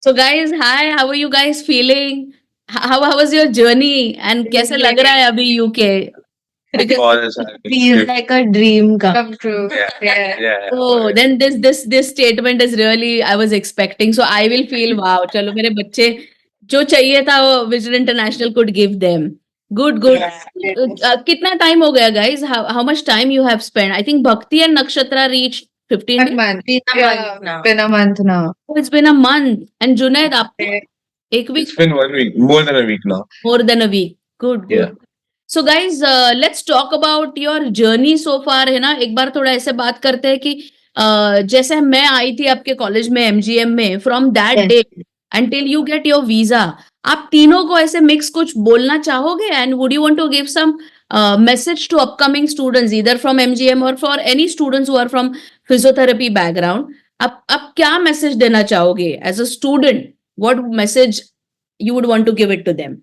So guys, hi, how are you guys feeling? How was your journey? And कैसे लग रहा है अभी UK? Because बहुत अच्छा है। Feels like a dream come true. Yeah. oh, then this statement is really I was expecting. So I will feel wow. चलो मेरे बच्चे जो चाहिए था वो Vision International could give them. Good, good. कितना time हो गया guys? How much time you have spent? I think Bhakti and Nakshatra reached 15 days. month. Yeah, Been a month now. Oh, it's been a month. And Junaid, आपको एक week It's been 1 week, more than a week now. more than a week. Good, good. Yeah. So guys, let's talk about your journey so far है ना. एक बार थोड़ा ऐसे बात करते हैं कि जैसे मैं आई थी आपके कॉलेज में MGM में from that Yes. day until you get your visa. आप तीनों को ऐसे मिक्स कुछ बोलना चाहोगे and would you want to give some message to upcoming students either from MGM or for any students who are from physiotherapy background? आप क्या message देना चाहोगे as a student? What message you would want to give it to them?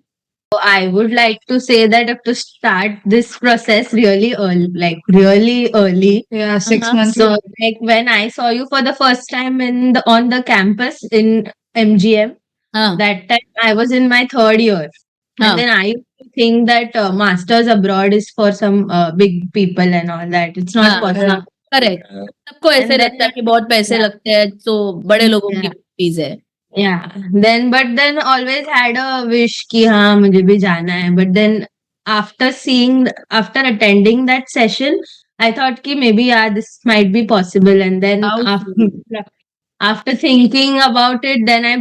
So I would like to say that to start this process really early, like really early. Yeah, 6 Uh-huh. months. So like when I saw you for the first time on the campus in MGM, हाँ, that time I was in my third year. हाँ. And then I used to think that masters abroad is for some big people and all that. It's not हाँ, possible. हाँ, correct. सबको ऐसे And then- लगता है कि बहुत पैसे Yeah. लगते हैं तो बड़े लोगों की Yeah. फीस है. Yeah. Then always had a wish कि हाँ मुझे भी जाना है. But then after attending that session, I thought कि maybe yeah this might be possible. And then How after thinking about it, then I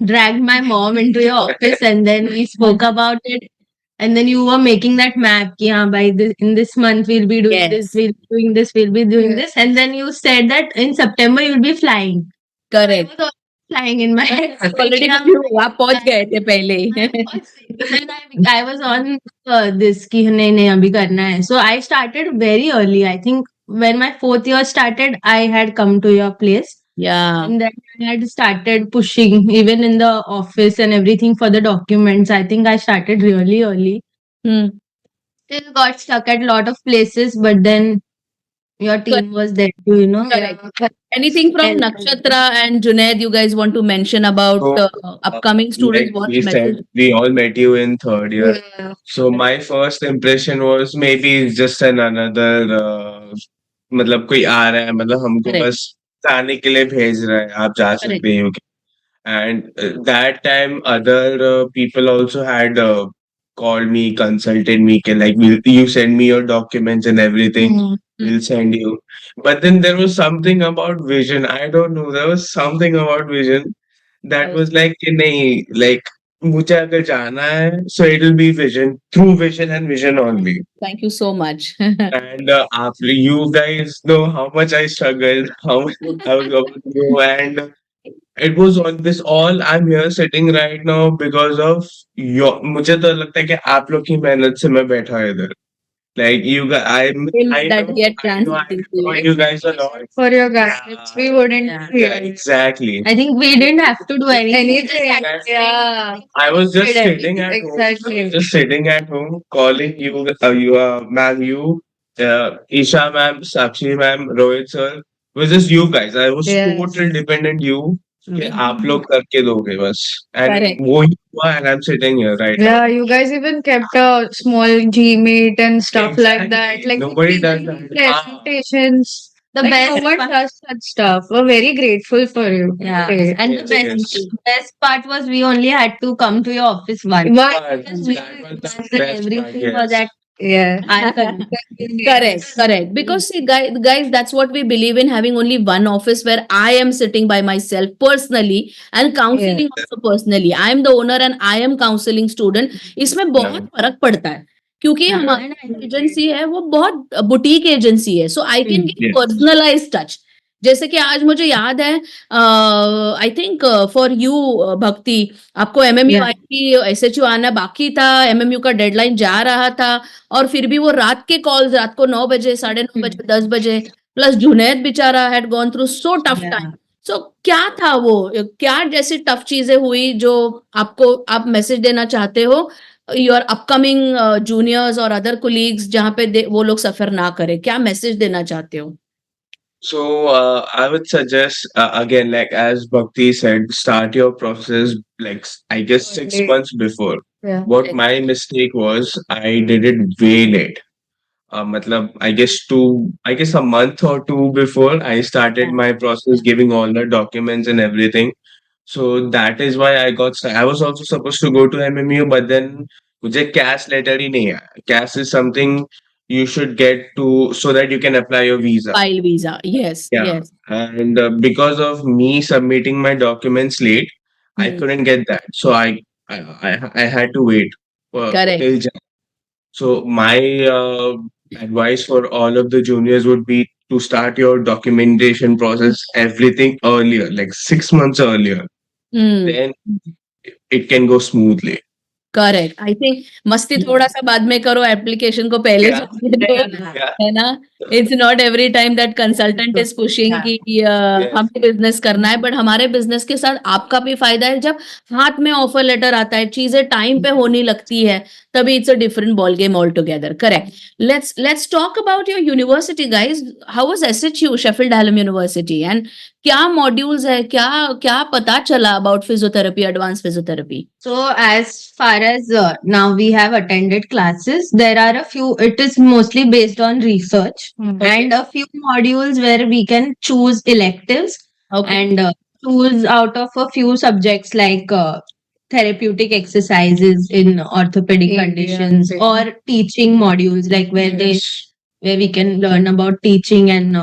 dragged my mom into your office and then we spoke about it. And then you were making that map कि हाँ by in this month we'll be doing Yes. this, we'll be doing this, we'll be doing this. And then you said that in September you'll be flying. Correct. I was flying in my head. Already आप पहुंच गए थे पहले ही. Then I was on this कि नहीं नहीं अभी करना है. So I started very early. I think when my fourth year started, I had come to your place. Yeah. And then I had started pushing even in the office and everything for the documents. I think I started really early. Hmm. Still got stuck at a lot of places, but then your team was there too, you know. Correct. Anything from And- Nakshatra and Junaid you guys want to mention about upcoming students? Like What we message? said, we all met you in third year. Yeah. So my first impression was maybe it's just another मतलब कोई आ रहा है मतलब हमको Correct. बस जाने के लिए भेज रहा है आप जा Correct. सकते हो and that time other people also had called me consulted me कि like you send me your documents and everything we'll send you but then there was something about vision I don't know there was something about vision that was like कि नहीं like मुझे अगर जाना है so it will be vision through vision and vision only Thank you so much. and after you guys know how much I struggled how much I was going through and it was on this all I'm here sitting right now because of your मुझे तो लगता है कि आप लोग की मेहनत से मैं बैठा हूँ इधर like you guys Will I that know, get I know translated? you guys a lot For your guidance, we wouldn't Yeah. be yeah, exactly I think we didn't have to do anything. anything. Yeah. I was just Did sitting at home Exactly. just sitting at home calling you ma'am you Isha ma'am Sakshi ma'am Rohit sir it was just you guys I was Yes. total dependent you कि आप लोग करके दोगे बस Correct. and वो ही हुआ and I'm sitting here right now. Yeah, you guys even kept a small G-Meet and stuff like that. Exactly. Like Nobody does giving that. presentations. The Like, best no one part, does such stuff. We're very grateful for you. yeah, Okay. and Yes, the yes. best part was we only had to come to your office once. But Because we That was the and best part, everything was yes. at yeah. our control. Correct. Because see, guys, that's what we believe in having only one office where I am sitting by myself personally and counseling also personally. I am the owner and I am counseling student. इसमें बहुत फर्क पड़ता है क्योंकि Yeah. हमारी agency है वो बहुत बुटीक एजेंसी है. So I can give Yes. Personalize touch. जैसे कि आज मुझे याद है आई थिंक फॉर यू भक्ति आपको एमएमयू Yeah. आई की एसएचयू आना बाकी था. एमएमयू का डेडलाइन जा रहा था और फिर भी वो रात के कॉल्स रात को 9 बजे 9:30 बजे 10 बजे प्लस जुनैद बेचारा had gone through so tough time. So क्या था वो क्या जैसी टफ चीजें हुई जो आपको आप मैसेज देना चाहते हो योर अपकमिंग जूनियर्स और अदर कोलीग्स जहाँ पे वो लोग सफर ना करें क्या मैसेज देना चाहते हो? So I would suggest again, like as Bhakti said, start your process like I guess 6 months before. Yeah. What my mistake was, I did it way late. Matlab, I guess a month or two before I started my process, giving all the documents and everything. So that is why I got stuck. I was also supposed to go to MMU, but then मुझे CAS letter ही नहीं आया. CAS is something you should get to so that you can apply your visa. File visa. Yes, Yeah. yes. And because of me submitting my documents late, I Hmm. couldn't get that. So I had to wait Correct. till Jan. So my advice for all of the juniors would be to start your documentation process everything earlier, like 6 months earlier. Hmm. Then it can go smoothly. Correct I think मस्ती थोड़ा सा बाद में करो application को पहले Yeah. जाने दो Yeah. है ना it's not every time that consultant is pushing कि हमें बिजनेस करना है बट हमारे बिजनेस के साथ आपका भी फायदा है जब हाथ में ऑफर लेटर आता है चीजें टाइम पे होने लगती है तभी it's a different ball game all together correct let's talk about your university guys how was SHU Sheffield Harlem university and क्या मॉड्यूल्स है क्या क्या पता चला about physiotherapy advance physiotherapy So as far as now we have attended classes, there are a few, it is mostly based on research and a few modules where we can choose electives okay and choose out of a few subjects like therapeutic exercises in orthopedic Yeah, conditions yeah. or teaching modules like where they Yes. where we can learn about teaching and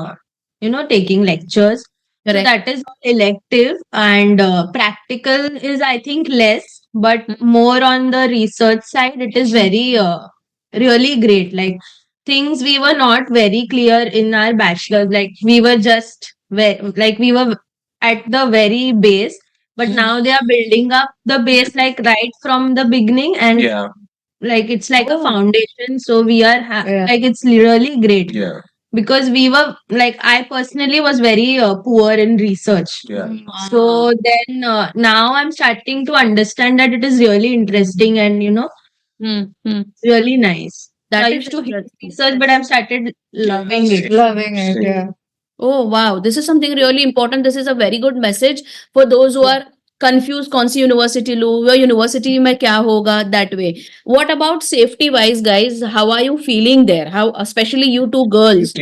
taking lectures. So correct that is all elective and practical is I think less, but more on the research side. It is very really great. Like things we were not very clear in our bachelor's. Like we were just we were at the very base, but now they are building up the base like right from the beginning and Yeah. like it's like a Oh. foundation. So we are Yeah. like it's really great Yeah. because we were like I personally was very poor in research. Yeah. So then now I'm starting to understand that it is really interesting and really nice. So That I is used to hate interesting. research, but I've started loving it. Loving it. Same. Yeah. Oh wow, this is something really important. This is a very good message for those who are confused कौन सी university लूँ वो university में क्या होगा that way. What about safety wise guys? How are you feeling there? How especially you two girls?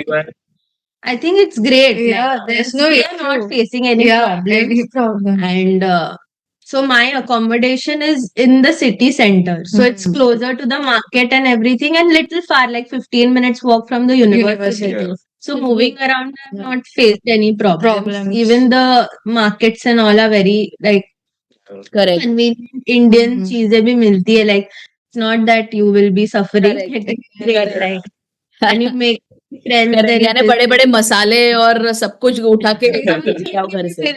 I think it's great. Yeah, Like, there's no we are not issue. facing any Yeah, problems. any problem. And so my accommodation is in the city center. So it's Mhm. closer to the market and everything and little far, like 15 minutes walk from the university. Yeah. So Mhm. moving around, I've Yeah. not faced any problems. Problems. Even the markets and all are very like Correct. convenient. Indian Mhm. cheezeं भी मिलती है. Like it's not that you will be suffering. Correct. Like, it's great, like, and you make friends. Correct. Then यानी it is- बड़े बड़े मसाले और सब कुछ उठा के लेके आओ घर से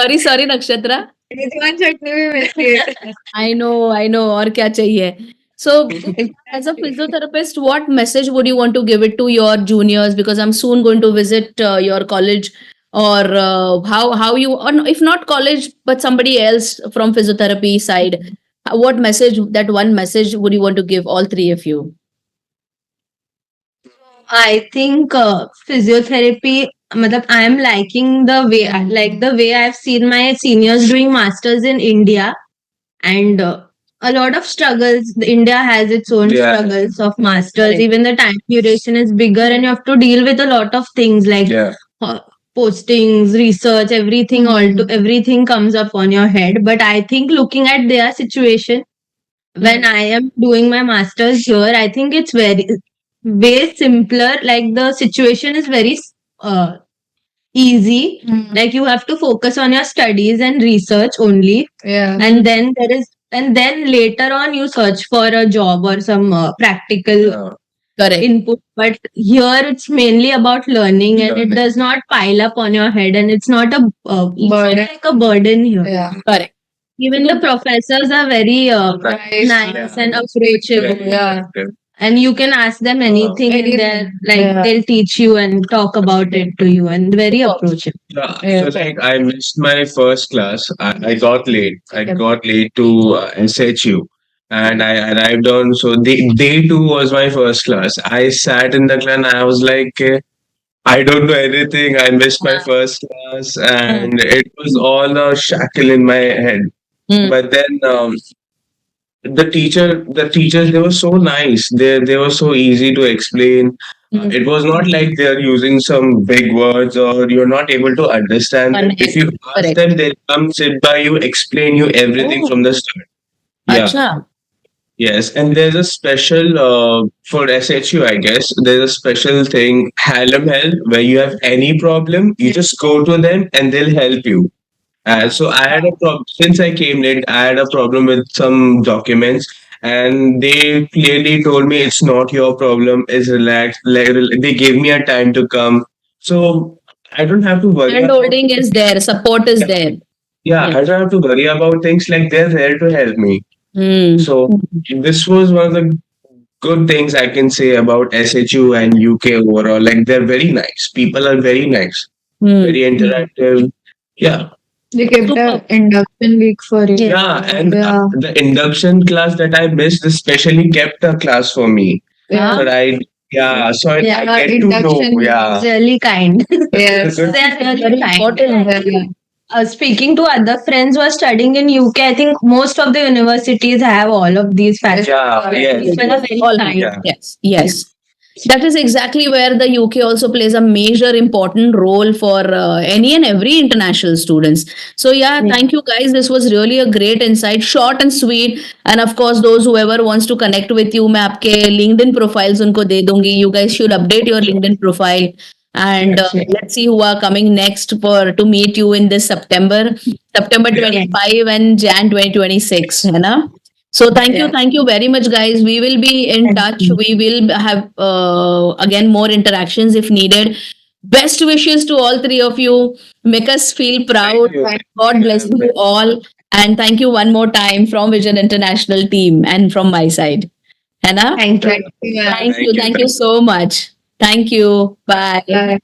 सॉरी सॉरी नक्षत्रा Szechuan chutney भी मिलती है. I know और क्या चाहिए so as a physiotherapist what message would you want to give it to your juniors because I'm soon going to visit your college or how you or if not college but somebody else from physiotherapy side what message that one message would you want to give all three of you I think physiotherapy, matlab, I am liking the way, like the way I've seen my seniors doing masters in India and a lot of struggles. India has its own Yeah. struggles of masters. Correct. Even the time duration is bigger and you have to deal with a lot of things like Yeah. postings, research, everything, everything comes up on your head. But I think looking at their situation, when I am doing my masters here, I think it's very way simpler. Like the situation is very easy. Like you have to focus on your studies and research only, Yeah. and then later on you search for a job or some practical Yeah. correct input. But here it's mainly about learning, and it Learning. does not pile up on your head, and it's not a it's not Burden. like a burden here. Yeah. correct Even the professors are very Nice. nice Yeah. and approachable. Yeah. And you can ask them anything, Anything. and they're like Yeah. they'll teach you and talk about it to you, and very approachable. Yeah. Yeah. So like I missed my first class. I got late. I Okay. got late to SHU. And I arrived on, so day two was my first class. I sat in the class and I was like, I don't know anything. I missed my Yeah. first class, and it was all a shackle in my head. Hmm. But then the teachers, they were so nice. They were so easy to explain. Hmm. It was not like they're using some big words or you're not able to understand them. If you ask Correct. them, they'll come sit by you, explain you everything Oh. from the start. Yeah. Acha. Yes, and there's a special for SHU, I guess. There's a special thing, Hallam Help, where you have any problem, you just go to them and they'll help you. So I had a problem since I came late. I had a problem with some documents, and they clearly told me it's not your problem. It's relaxed. They gave me a time to come, so I don't have to worry. Hand About, holding is there, support is there. yeah, Yeah. I don't have to worry about things like they're there to help me. Hmm. So this was one of the good things I can say about SHU and UK overall. Like they're very nice. People are very nice, Hmm. very interactive. Yeah. They kept Super. a induction week for it. Yeah, and Yeah. the induction class that I missed, especially kept a class for me. Yeah. So I Yeah, get to know. induction Yeah, Really kind. Yes. Good. They're really Very kind. important. Yeah. Speaking to other friends who are studying in UK, I think most of the universities have all of these factors. Yeah, yes. People are very All kind. Yeah. Yes. That is exactly where the UK also plays a major important role for any and every international students. So yeah, Yeah. thank you guys. This was really a great insight, short and sweet. And of course, those whoever wants to connect with you, मैं आपके LinkedIn profiles उनको दे दूंगी. You guys should update your LinkedIn profile. And let's see who are coming next for to meet you in this September 25 and Jan 2026. है ना? So thank you very much, guys. We will be in touch. We will have again more interactions if needed. Best wishes to all three of you. Make us feel proud. Thank you. God bless you all. And thank you one more time from Vision International team and from my side. Hannah? Thank you. Yeah. Thank you so much. Thank you. Bye. Bye.